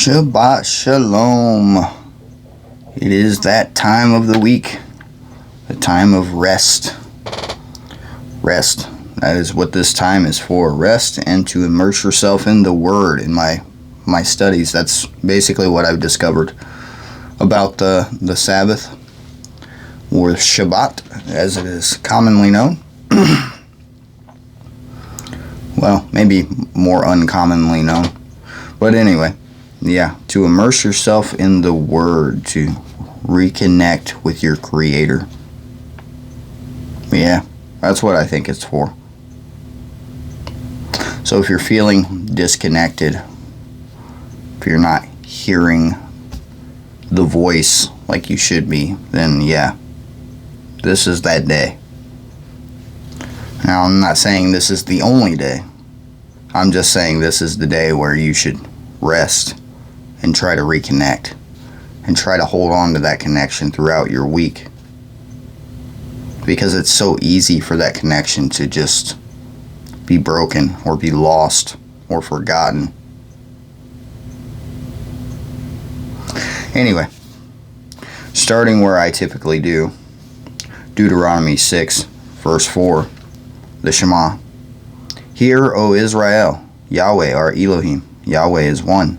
Shabbat Shalom. It is that time of the week, the time of rest. Rest. That is what this time is for. Rest and to immerse yourself in the Word. In my studies, that's basically what I've discovered about the Sabbath, or Shabbat, as it is commonly known. Well, maybe more uncommonly known. But anyway, yeah, to immerse yourself in the Word, to reconnect with your Creator. Yeah, that's what I think it's for. So if you're feeling disconnected, if you're not hearing the voice like you should be, then yeah, this is that day. Now, I'm not saying this is the only day. I'm just saying this is the day where you should rest and try to reconnect and try to hold on to that connection throughout your week, because it's so easy for that connection to just be broken or be lost or forgotten. Anyway, starting where I typically do, Deuteronomy 6 verse 4, the Shema. Hear, O Israel, Yahweh our Elohim, Yahweh is one,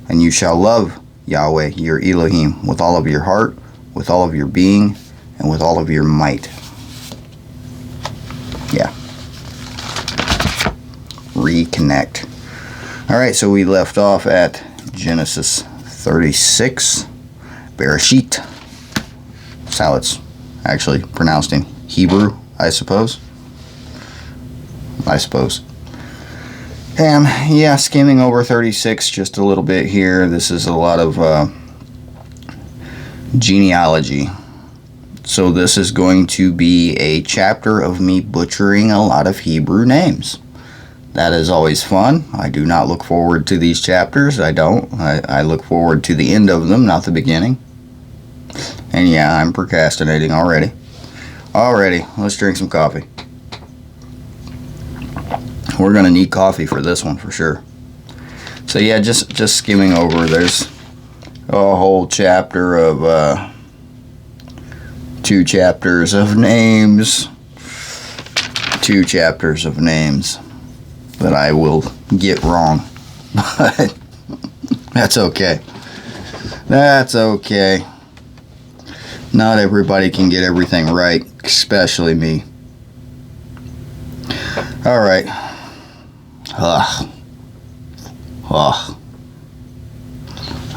and you shall love Yahweh your Elohim with all of your heart, with all of your being, and with all of your might. Yeah. Reconnect. Alright, so we left off at Genesis 36, Bereshit. That's how it's actually pronounced in Hebrew, I suppose. And yeah, skimming over 36 just a little bit here. This is a lot of genealogy. So this is going to be a chapter of me butchering a lot of Hebrew names. That is always fun. I do not look forward to these chapters. I don't. I look forward to the end of them, not the beginning. And yeah, I'm procrastinating already. Let's drink some coffee. We're going to need coffee for this one for sure. So yeah, just skimming over, there's a whole chapter of 2 chapters of names. 2 chapters of names that I will get wrong. But that's okay. That's okay. Not everybody can get everything right, especially me. Alright. Ugh.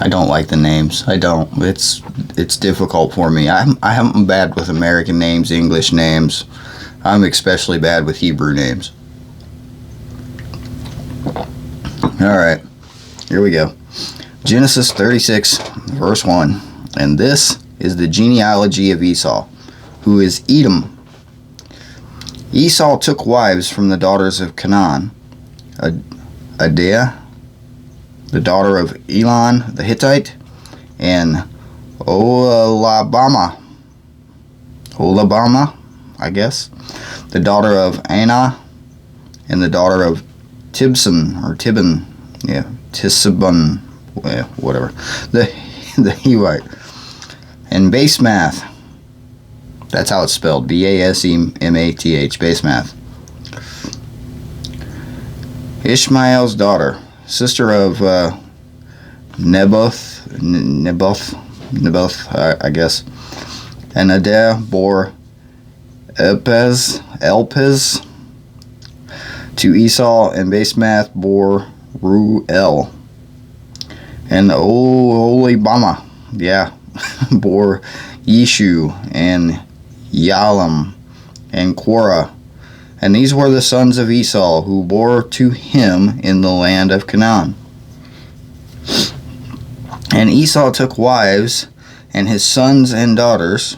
I don't like the names. I don't. It's difficult for me. I'm bad with American names, English names. I'm especially bad with Hebrew names. Alright, here we go. Genesis 36, verse 1. And this is the genealogy of Esau, who is Edom. Esau took wives from the daughters of Canaan. Adah, the daughter of Elon the Hittite, and Oholibamah, I guess, the daughter of Anah, and the daughter of Tibon, whatever, the Hivite, and Basemath. That's how it's spelled, Basemath. Basemath. Ishmael's daughter, sister of Nebaioth, I guess. And Adah bore Elpez to Esau, and Basemath bore Ruel. And Oholibamah, bore Yeshu and Yalam and Korah. And these were the sons of Esau, who bore to him in the land of Canaan. And Esau took wives, and his sons and daughters,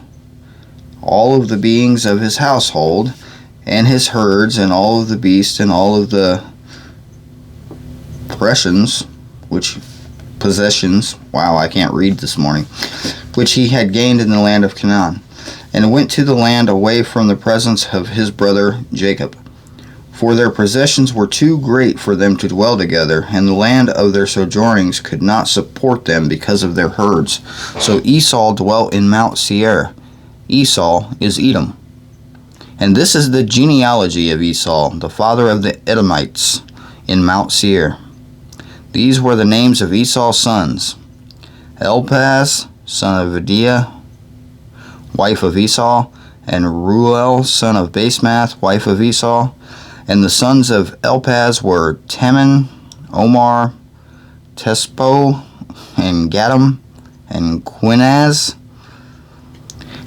all of the beings of his household, and his herds, and all of the beasts, and all of the possessions, wow, I can't read this morning, which he had gained in the land of Canaan, and went to the land away from the presence of his brother Jacob. For their possessions were too great for them to dwell together, and the land of their sojournings could not support them because of their herds. So Esau dwelt in Mount Seir. Esau is Edom. And this is the genealogy of Esau, the father of the Edomites, in Mount Seir. These were the names of Esau's sons: Elpaz, son of Adia, wife of Esau, and Ruel, son of Basemath, wife of Esau. And the sons of Elpaz were Teman, Omar, Tespo, and Gatam, and Quinaz.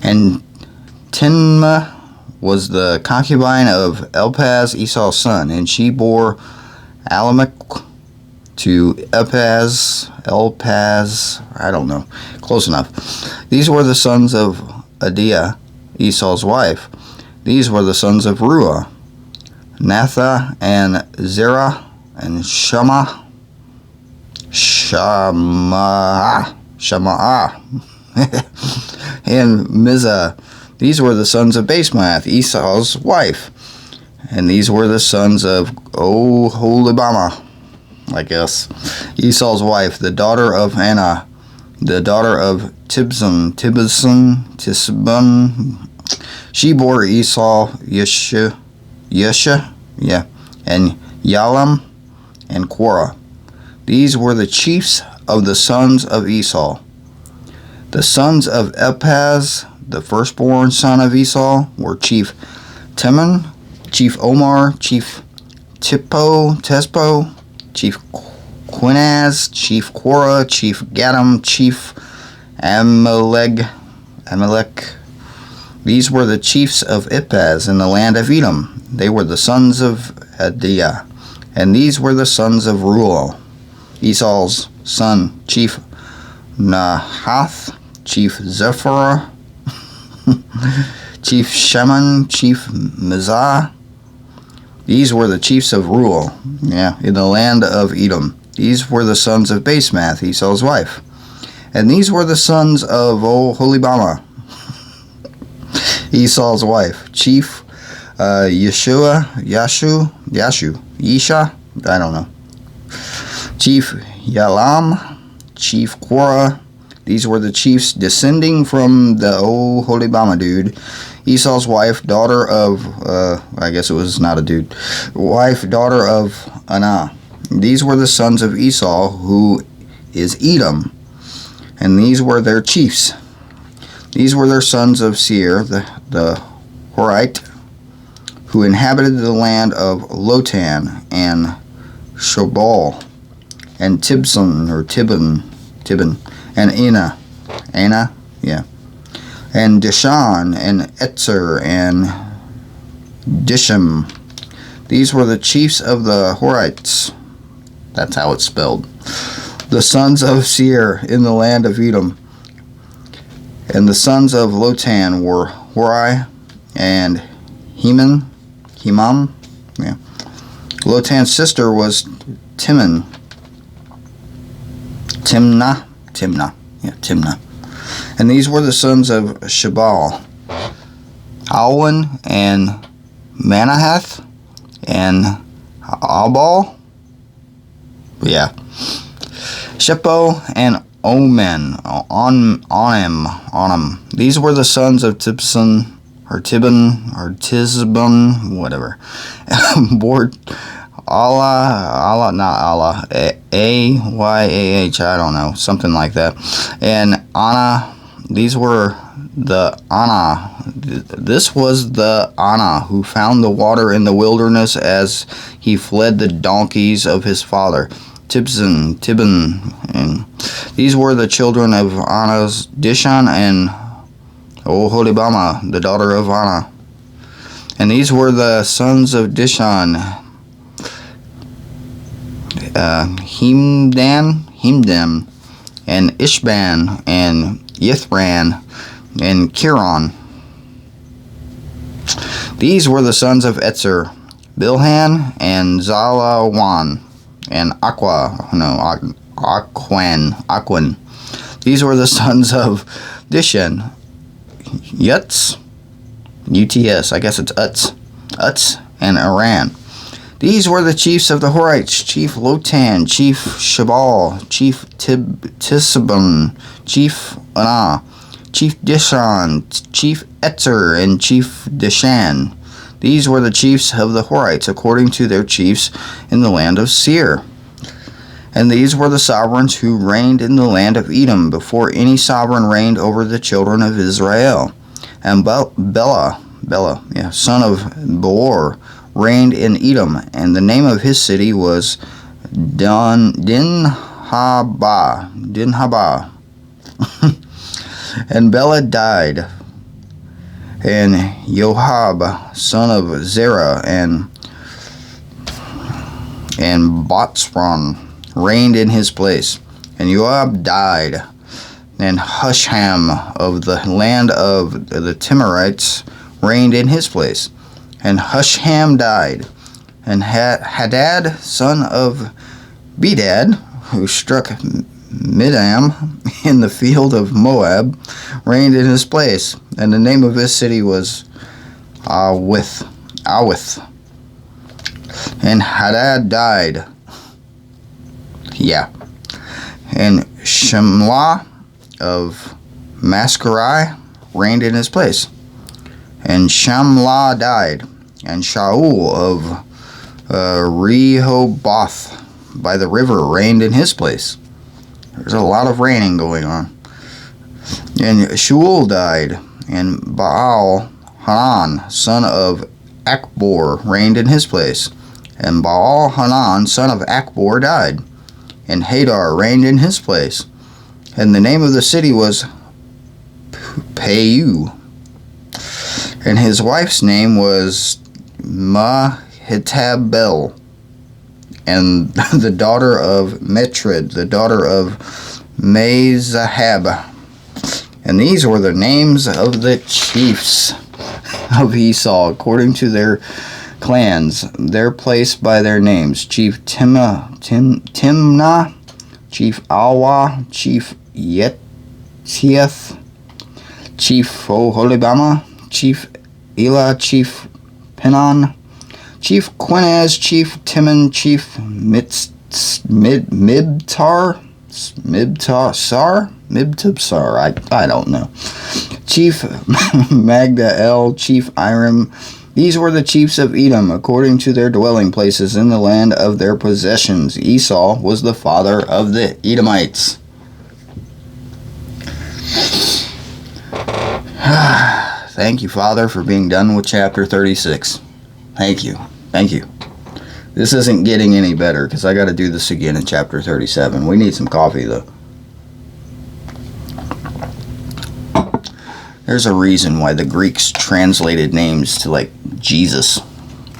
And Tinma was the concubine of Elpaz, Esau's son, and she bore Alamech to Elpaz, I don't know, close enough. These were the sons of Adia, Esau's wife. These were the sons of Ruah, Natha, and Zerah, and Shammah, and Mizah. These were the sons of Basemath, Esau's wife. And these were the sons of Oholibamah, I guess, Esau's wife, the daughter of Anna, the daughter of Tibzan. She bore Esau Yesha, and Yalam, and Korah. These were the chiefs of the sons of Esau. The sons of Elpaz, the firstborn son of Esau, were Chief Teman, Chief Omar, Chief Tespo, Chief Quinaz, Chief Korah, Chief Gatam, Chief Amalek. These were the chiefs of Elpaz in the land of Edom. They were the sons of Adia. And these were the sons of Ruel, Esau's son, Chief Nahath, Chief Zephyrah, Chief Sheman, Chief Mizah. These were the chiefs of Ruel, in the land of Edom. These were the sons of Basemath, Esau's wife. And these were the sons of Oholibamah, Esau's wife. Chief Yesha, I don't know. Chief Yalam, Chief Korah. These were the chiefs descending from the Oholibamah dude. Esau's wife, daughter of, I guess it was not a dude, wife, daughter of Anah. These were the sons of Esau, who is Edom, and these were their chiefs. These were their sons of Seir, the Horite, who inhabited the land of Lotan and Shobal, and Tibon, and Anah, and Dishan, and Etzer, and Disham. These were the chiefs of the Horites. That's how it's spelled. The sons of Seir in the land of Edom. And the sons of Lotan were Hori and Hemam. Lotan's sister was Timnah. And these were the sons of Shabal, Alwan, and Manahath, and Abal. Sheppo, and Omen, Onem. These were the sons of Tibon, whatever. Bore Allah, Ayah, I don't know, something like that. And Anna, these were the Anna. This was the Anna who found the water in the wilderness as he fled the donkeys of his father. Tibon, and these were the children of Anna's, Dishan, and Oholibamah, the daughter of Anna. And these were the sons of Dishan, Hemdam, and Ishban, and Yithran, and Kiron. These were the sons of Etzer, Bilhan, and Zalawan, and Aquan. These were the sons of Dishan, Uts, I guess it's Uts, and Aran. These were the chiefs of the Horites: Chief Lotan, Chief Shabal, Chief Tisabun, Chief Anah, Chief Dishon, Chief Etzer, and Chief Dishan. These were the chiefs of the Horites, according to their chiefs in the land of Seir. And these were the sovereigns who reigned in the land of Edom, before any sovereign reigned over the children of Israel. And Bela, son of Beor, reigned in Edom, and the name of his city was Dinhabah. And Bela died, and Joab, son of Zerah, and Botsron reigned in his place. And Joab died, and Husham of the land of the Timorites reigned in his place. And Husham died, and Hadad, son of Bedad, who struck Midian in the field of Moab, reigned in his place. And the name of his city was Awith. And Hadad died. And Shemlah of Mascarai reigned in his place. And Shamlah died. And Shaul of Rehoboth by the river reigned in his place. There's a lot of reigning going on. And Shaul died. And Baal Hanan, son of Akbor, reigned in his place. And Baal Hanan, son of Akbor, died. And Hadar reigned in his place. And the name of the city was Pau. And his wife's name was Mehetabel. And the daughter of Metred, the daughter of Mezahab. And these were the names of the chiefs of Esau, according to their clans, their place by their names: Chief Timnah, Chief Alwa, Chief Yetieth, Chief Oholibama, Chief Elah, Chief Penon, Chief Quinez, Chief Timon, Chief Mibtabsar, I don't know, Chief Magdael, Chief Iram. These were the chiefs of Edom, according to their dwelling places in the land of their possessions. Esau was the father of the Edomites. Thank you, Father, for being done with chapter 36. Thank you. This isn't getting any better, because I got to do this again in chapter 37. We need some coffee, though. There's a reason why the Greeks translated names to, like, Jesus.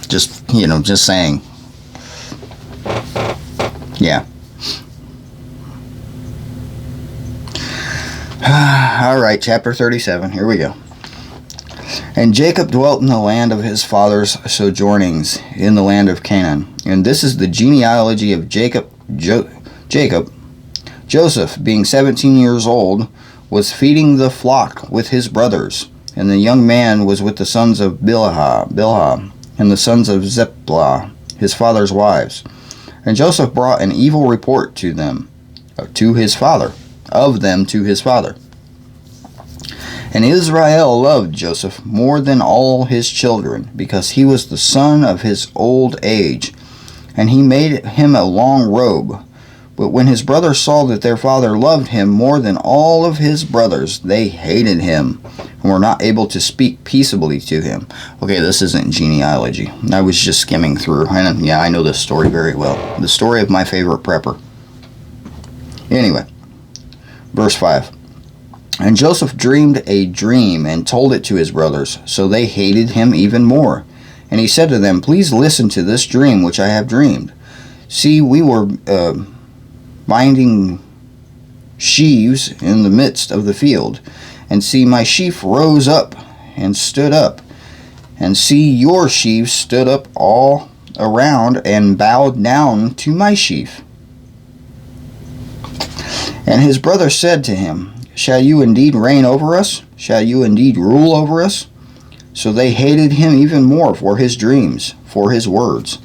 Just saying. Yeah. Alright, chapter 37. Here we go. And Jacob dwelt in the land of his father's sojournings, in the land of Canaan. And this is the genealogy of Jacob. Joseph, being 17 years old, was feeding the flock with his brothers. And the young man was with the sons of Bilhah, and the sons of Zeplah, his father's wives. And Joseph brought an evil report to them, to his father. And Israel loved Joseph more than all his children, because he was the son of his old age. And he made him a long robe. But when his brothers saw that their father loved him more than all of his brothers, they hated him, and were not able to speak peaceably to him. Okay, this isn't genealogy. I was just skimming through. And yeah, I know this story very well. The story of my favorite prepper. Anyway, verse 5. And Joseph dreamed a dream and told it to his brothers, so they hated him even more. And he said to them, "Please listen to this dream which I have dreamed. See, we were binding sheaves in the midst of the field. And see, my sheaf rose up and stood up. And see, your sheaves stood up all around and bowed down to my sheaf." And his brother said to him, "Shall you indeed reign over us? Shall you indeed rule over us?" So they hated him even more for his dreams, for his words.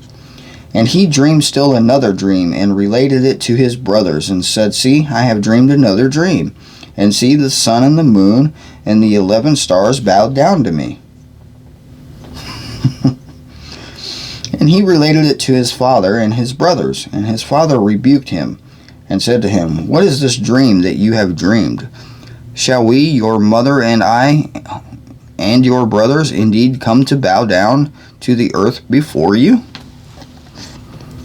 And he dreamed still another dream, and related it to his brothers, and said, See, I have dreamed another dream. And see, the sun and the moon and the 11 stars bowed down to me. And he related it to his father and his brothers. And his father rebuked him, and said to him, What is this dream that you have dreamed? Shall we, your mother and I, and your brothers, indeed come to bow down to the earth before you?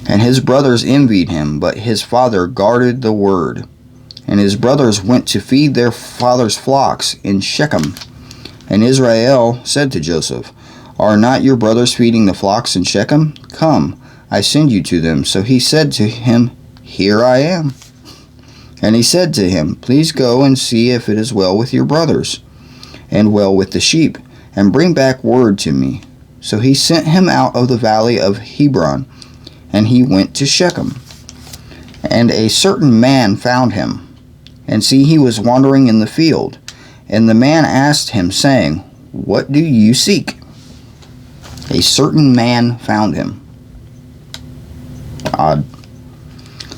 And his brothers envied him, but his father guarded the word. And his brothers went to feed their father's flocks in Shechem. And Israel said to Joseph, Are not your brothers feeding the flocks in Shechem? Come, I send you to them. So he said to him, Here I am. And he said to him, Please go and see if it is well with your brothers, and well with the sheep, and bring back word to me. So he sent him out of the valley of Hebron, and he went to Shechem. And a certain man found him, and see, he was wandering in the field. And the man asked him, saying, What do you seek? A certain man found him. Odd.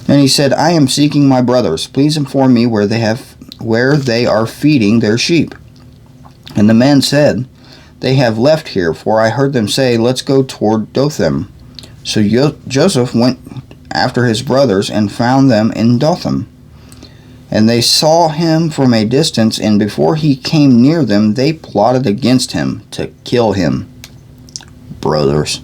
And he said, I am seeking my brothers. Please inform me where they are feeding their sheep. And the man said, They have left here, for I heard them say, Let's go toward Dothan. So Joseph went after his brothers and found them in Dothan. And they saw him from a distance, and before he came near them, they plotted against him to kill him. Brothers.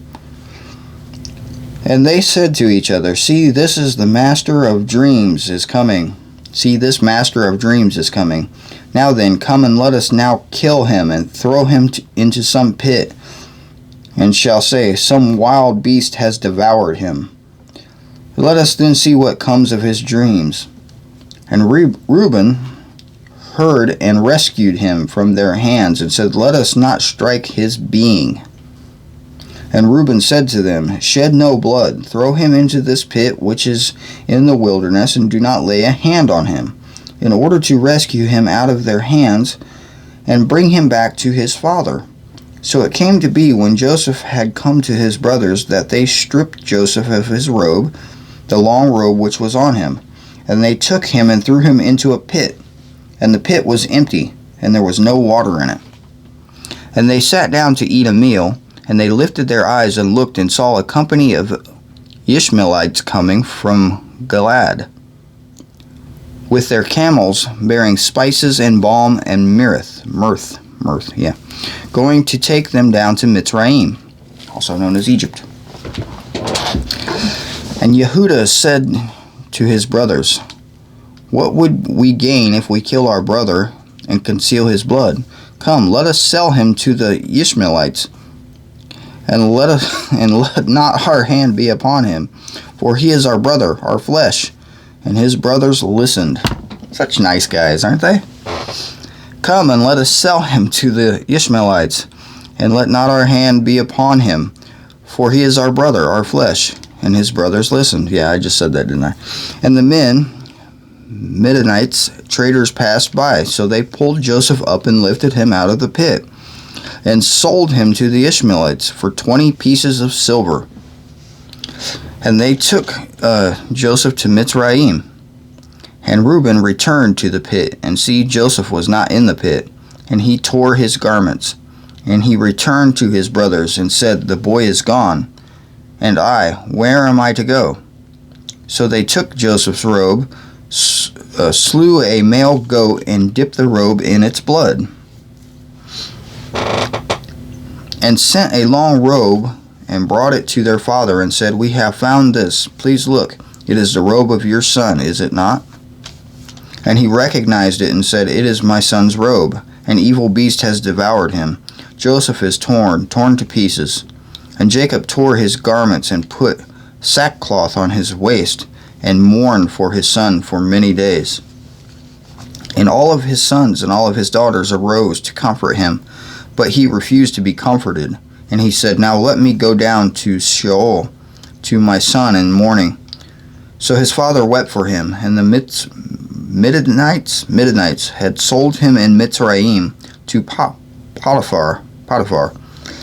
And they said to each other, See, this is the master of dreams is coming. See, this master of dreams is coming. Now then, come and let us now kill him, and throw him into some pit, and shall say, Some wild beast has devoured him. Let us then see what comes of his dreams. And Reuben heard and rescued him from their hands, and said, Let us not strike his being. And Reuben said to them, Shed no blood, throw him into this pit which is in the wilderness, and do not lay a hand on him, in order to rescue him out of their hands, and bring him back to his father. So it came to be, when Joseph had come to his brothers, that they stripped Joseph of his robe, the long robe which was on him. And they took him and threw him into a pit, and the pit was empty, and there was no water in it. And they sat down to eat a meal, and they lifted their eyes and looked, and saw a company of Ishmaelites coming from Gilead, with their camels bearing spices and balm and mirth, going to take them down to Mitzrayim, also known as Egypt. And Yehudah said to his brothers, What would we gain if we kill our brother and conceal his blood? Come, let us sell him to the Ishmaelites, and let not our hand be upon him, for he is our brother, our flesh. And his brothers listened. Such nice guys, aren't they? Come and let us sell him to the Ishmaelites, and let not our hand be upon him, for he is our brother, our flesh. And his brothers listened. Yeah, I just said that, didn't I? And the men, Midianites, traders, passed by. So they pulled Joseph up and lifted him out of the pit, and sold him to the Ishmaelites for 20 pieces of silver. And they took Joseph to Mitzrayim. And Reuben returned to the pit, and see, Joseph was not in the pit. And he tore his garments. And he returned to his brothers, and said, The boy is gone. And I, where am I to go? So they took Joseph's robe, slew a male goat, and dipped the robe in its blood, and sent a long robe, and brought it to their father, and said, We have found this. Please look. It is the robe of your son, is it not? And he recognized it, and said, It is my son's robe. An evil beast has devoured him. Joseph is torn to pieces. And Jacob tore his garments, and put sackcloth on his waist, and mourned for his son for many days. And all of his sons and all of his daughters arose to comfort him, but he refused to be comforted. And he said, Now let me go down to Sheol, to my son, in mourning. So his father wept for him, and the Midianites had sold him in Mitzrayim to Potiphar,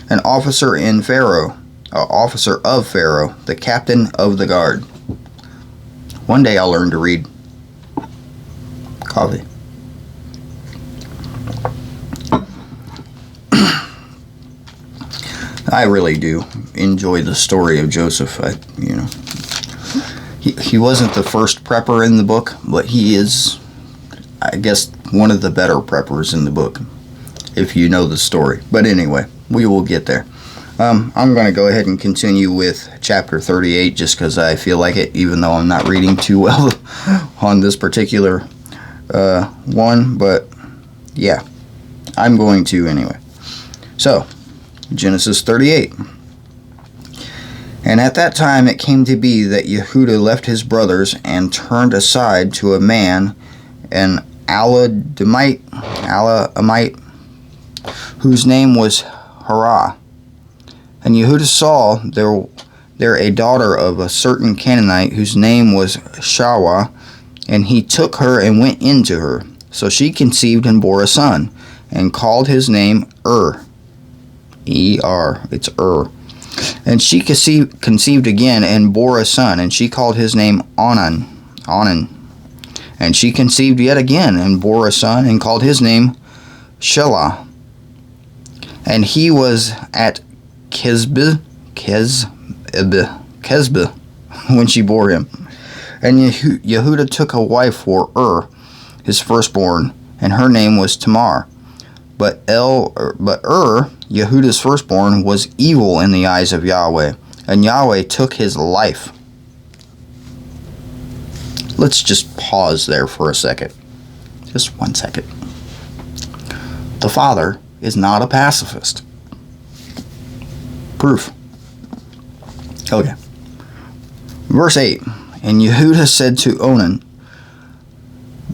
an officer in Pharaoh, officer of Pharaoh, the captain of the guard. One day I'll learn to read. Coffee. I really do enjoy the story of Joseph. He wasn't the first prepper in the book, but he is, I guess, one of the better preppers in the book, if you know the story. But anyway, we will get there. I'm going to go ahead and continue with chapter 38 just because I feel like it, even though I'm not reading too well on this particular one. But yeah, I'm going to anyway. So, Genesis 38. And at that time it came to be that Yehudah left his brothers and turned aside to a man, an Alamite, whose name was Harah. And Yehudah saw there a daughter of a certain Canaanite whose name was Shawah, and he took her and went into her. So she conceived and bore a son, and called his name E-R, it's And she conceived again and bore a son, and she called his name Onan. And she conceived yet again and bore a son, and called his name Shelah. And he was at Kezbah when she bore him. And Yehudah took a wife for his firstborn, and her name was Tamar. But Yehudah's firstborn, was evil in the eyes of Yahweh, and Yahweh took his life. Let's just pause there for a second. Just 1 second. The father is not a pacifist. Proof. Okay. Verse 8. And Yehudah said to Onan,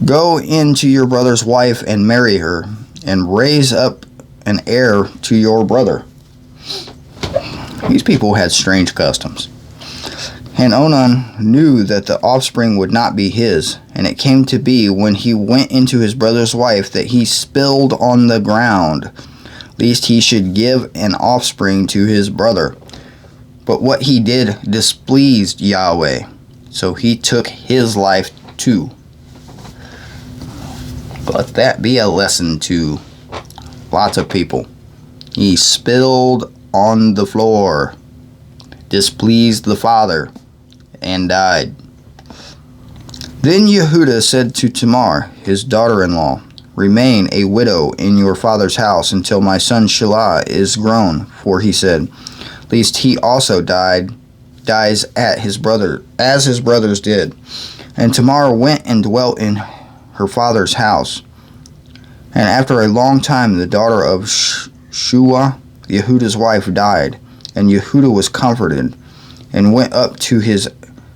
Go in to your brother's wife and marry her, and raise up an heir to your brother. These people had strange customs. And Onan knew that the offspring would not be his, and it came to be when he went into his brother's wife that he spilled on the ground, lest he should give an offspring to his brother. But what he did displeased Yahweh, so he took his life too. Let that be a lesson to lots of people. He spilled on the floor, displeased the father, and died. Then Yehudah said to Tamar, his daughter-in-law, Remain a widow in your father's house until my son Shelah is grown. For he said, Lest he also dies as his brothers did. And Tamar went and dwelt in her father's house. And after a long time the daughter of Shua, Yehudah's wife, died. And Yehudah was comforted, and went up to his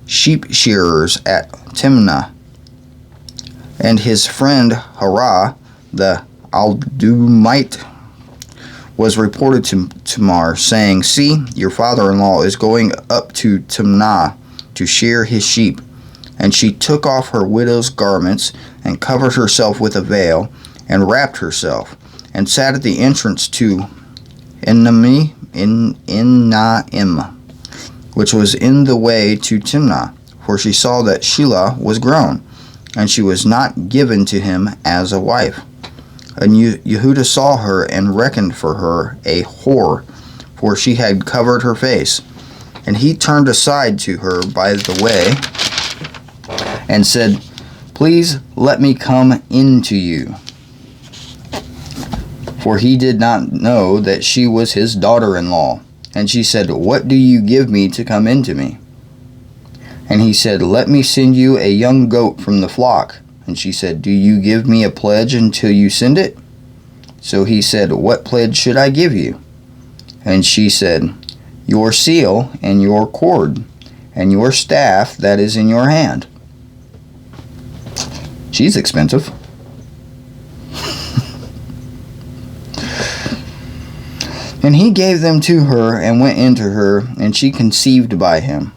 sheep shearers at Timnah. And his friend Harah, the Aldumite, was reported to Tamar, saying, See, your father-in-law is going up to Timnah to shear his sheep. And she took off her widow's garments, and covered herself with a veil, and wrapped herself, and sat at the entrance to Enaim, which was in the way to Timnah, for she saw that Shelah was grown, and she was not given to him as a wife. And Yehudah saw her, and reckoned for her a whore, for she had covered her face. And he turned aside to her by the way, and said, Please let me come in to you. For he did not know that she was his daughter-in-law. And she said, What do you give me to come into me? And he said, Let me send you a young goat from the flock. And she said, Do you give me a pledge until you send it? So he said, What pledge should I give you? And she said, Your seal and your cord, and your staff that is in your hand. She's expensive. And he gave them to her, and went into her, and she conceived by him.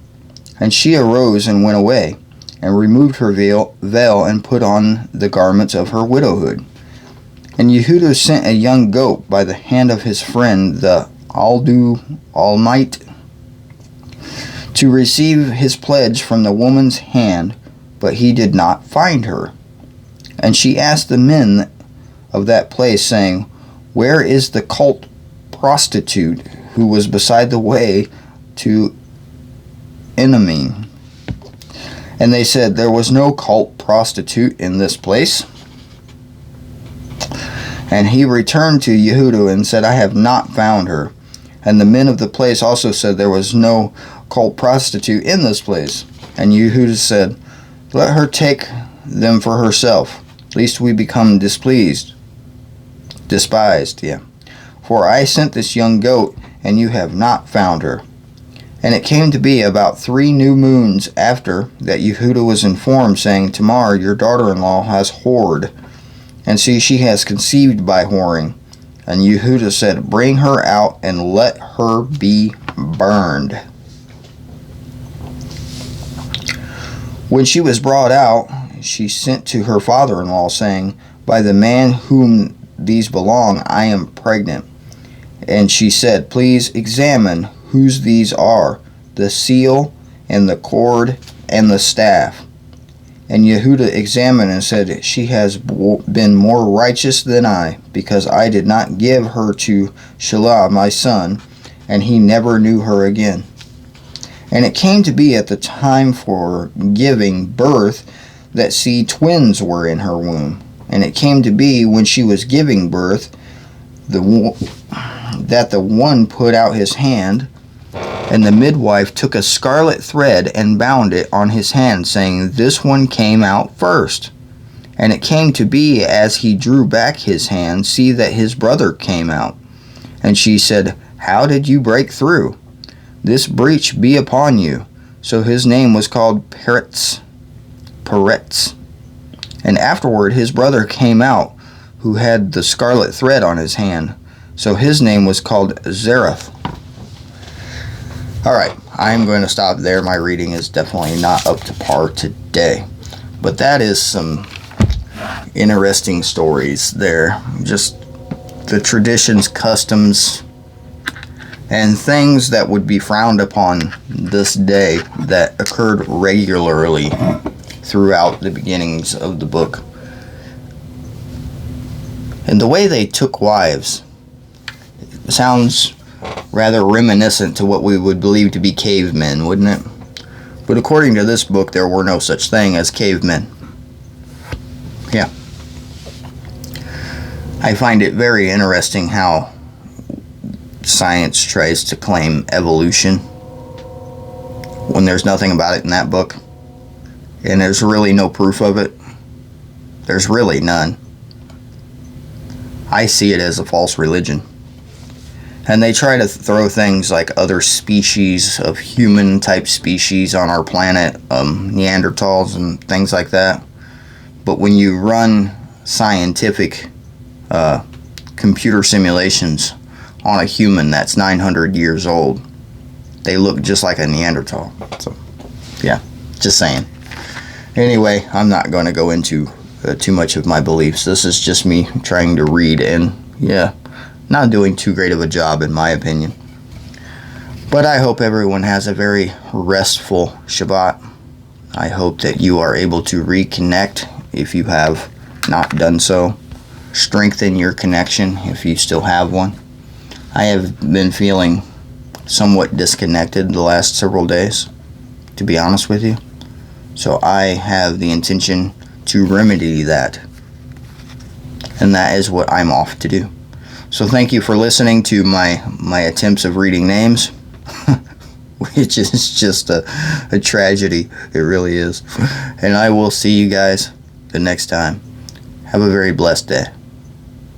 And she arose and went away, and removed her veil, and put on the garments of her widowhood. And Yehudah sent a young goat by the hand of his friend the Aldumite to receive his pledge from the woman's hand, but he did not find her. And she asked the men of that place, saying, Where is the cult prostitute who was beside the way to Enamim? And they said, There was no cult prostitute in this place. And he returned to Yehuda and said, I have not found her. And the men of the place also said, There was no cult prostitute in this place. And Yehuda said, Let her take them for herself, lest we become despised. For I sent this young goat, and you have not found her. And it came to be about 3 new moons after that Yehuda was informed, saying, Tamar, your daughter-in-law, has whored, and see, she has conceived by whoring. And Yehuda said, Bring her out, and let her be burned. When she was brought out, she sent to her father-in-law, saying, By the man whom these belong, I am pregnant. And she said, Please examine whose these are, the seal, and the cord, and the staff. And Yehuda examined and said, She has been more righteous than I, because I did not give her to Shelah my son, and he never knew her again. And it came to be at the time for giving birth that twins were in her womb. And it came to be when she was giving birth that the one put out his hand, and the midwife took a scarlet thread and bound it on his hand, saying, This one came out first. And it came to be, as he drew back his hand, see that his brother came out. And she said, How did you break through? This breach be upon you. So his name was called Peretz. And afterward his brother came out, who had the scarlet thread on his hand. So his name was called Zereth. Alright, I'm going to stop there. My reading is definitely not up to par today. But that is some interesting stories there. Just the traditions, customs, and things that would be frowned upon this day that occurred regularly throughout the beginnings of the book. And the way they took wives sounds rather reminiscent to what we would believe to be cavemen, wouldn't it? But according to this book, there were no such thing as cavemen. Yeah. I find it very interesting how science tries to claim evolution when there's nothing about it in that book. And there's really no proof of it. There's really none. I see it as a false religion. And they try to throw things like other species of human-type species on our planet, Neanderthals and things like that. But when you run scientific computer simulations on a human that's 900 years old, they look just like a Neanderthal. So, yeah, just saying. Anyway, I'm not going to go into too much of my beliefs. This is just me trying to read, and yeah, not doing too great of a job in my opinion. But I hope everyone has a very restful Shabbat. I hope that you are able to reconnect if you have not done so. Strengthen your connection if you still have one. I have been feeling somewhat disconnected the last several days, to be honest with you. So I have the intention to remedy that. And that is what I'm off to do. So thank you for listening to my attempts of reading names, which is just a tragedy. It really is. And I will see you guys the next time. Have a very blessed day.